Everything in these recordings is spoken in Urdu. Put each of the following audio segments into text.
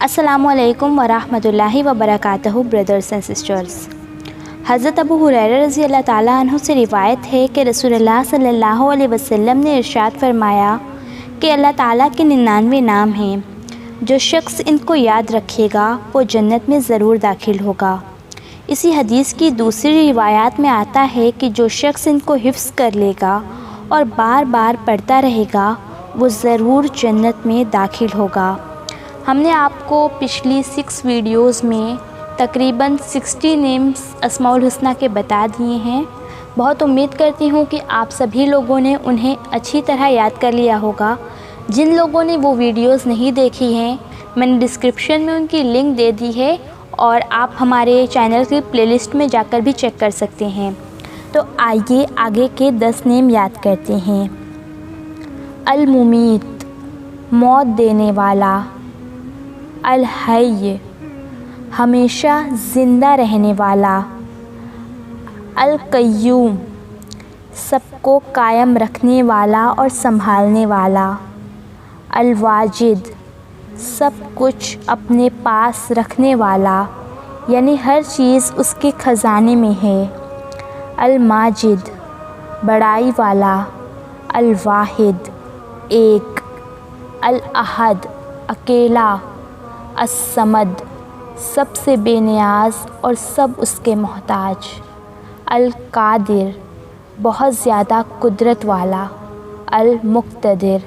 السلام علیکم ورحمۃ اللہ وبرکاتہ برادرز اینڈ سسٹرز۔ حضرت ابو ہریرہ رضی اللہ تعالیٰ عنہ سے روایت ہے کہ رسول اللہ صلی اللہ علیہ وسلم نے ارشاد فرمایا کہ اللہ تعالیٰ کے 99 نام ہیں، جو شخص ان کو یاد رکھے گا وہ جنت میں ضرور داخل ہوگا۔ اسی حدیث کی دوسری روایات میں آتا ہے کہ جو شخص ان کو حفظ کر لے گا اور بار بار پڑھتا رہے گا وہ ضرور جنت میں داخل ہوگا۔ ہم نے آپ کو پچھلی 6 ویڈیوز میں تقریباً 60 نیمز اسماء الحسنہ کے بتا دیے ہیں۔ بہت امید کرتی ہوں کہ آپ سبھی لوگوں نے انہیں اچھی طرح یاد کر لیا ہوگا۔ جن لوگوں نے وہ ویڈیوز نہیں دیکھی ہیں میں نے ڈسکرپشن میں ان کی لنک دے دی ہے اور آپ ہمارے چینل کی پلے لسٹ میں جا کر بھی چیک کر سکتے ہیں۔ تو آئیے آگے کے 10 نیم یاد کرتے ہیں۔ الممیت، موت دینے والا۔ الحی، ہمیشہ زندہ رہنے والا۔ القیوم، سب کو قائم رکھنے والا اور سنبھالنے والا۔ الواجد، سب کچھ اپنے پاس رکھنے والا، یعنی ہر چیز اس کے خزانے میں ہے۔ الماجد، بڑائی والا۔ الواحد، ایک۔ الاحد، اکیلا۔ الصمد، سب سے بے نیاز اور سب اس کے محتاج۔ القادر، بہت زیادہ قدرت والا۔ المقتدر،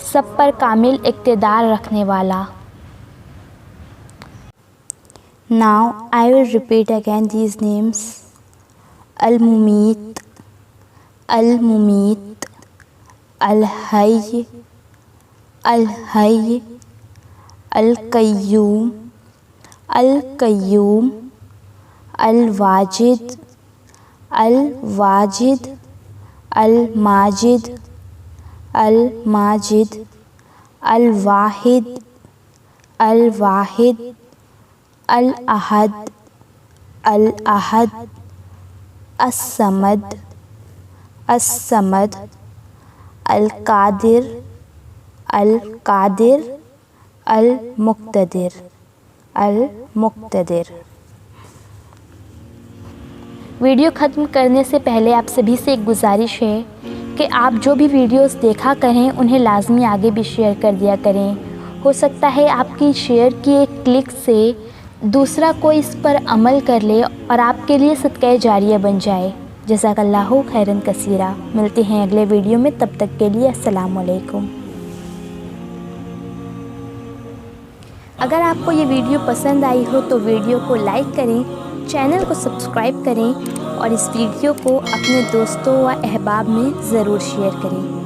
سب پر کامل اقتدار رکھنے والا۔ Now I will repeat again these names. الممیت، الممیت، الحی، الحی، القیوم، القیوم، الواجد، الواجد، الماجد، الماجد، الواحد، الواحد، الاحد، الاحد، الصمد، الصمد، القادر، القادر، المقتدر، المقتدر۔ ویڈیو ختم کرنے سے پہلے آپ سبھی سے ایک گزارش ہے کہ آپ جو بھی ویڈیوز دیکھا کریں انہیں لازمی آگے بھی شیئر کر دیا کریں۔ ہو سکتا ہے آپ کی شیئر کی ایک کلک سے دوسرا کوئی اس پر عمل کر لے اور آپ کے لیے صدقہ جاریہ بن جائے۔ جزاک اللہ خیراً کثیرا۔ ملتے ہیں اگلے ویڈیو میں، تب تک کے لیے السلام علیکم۔ اگر آپ کو یہ ویڈیو پسند آئی ہو تو ویڈیو کو لائک کریں، چینل کو سبسکرائب کریں اور اس ویڈیو کو اپنے دوستوں و احباب میں ضرور شیئر کریں۔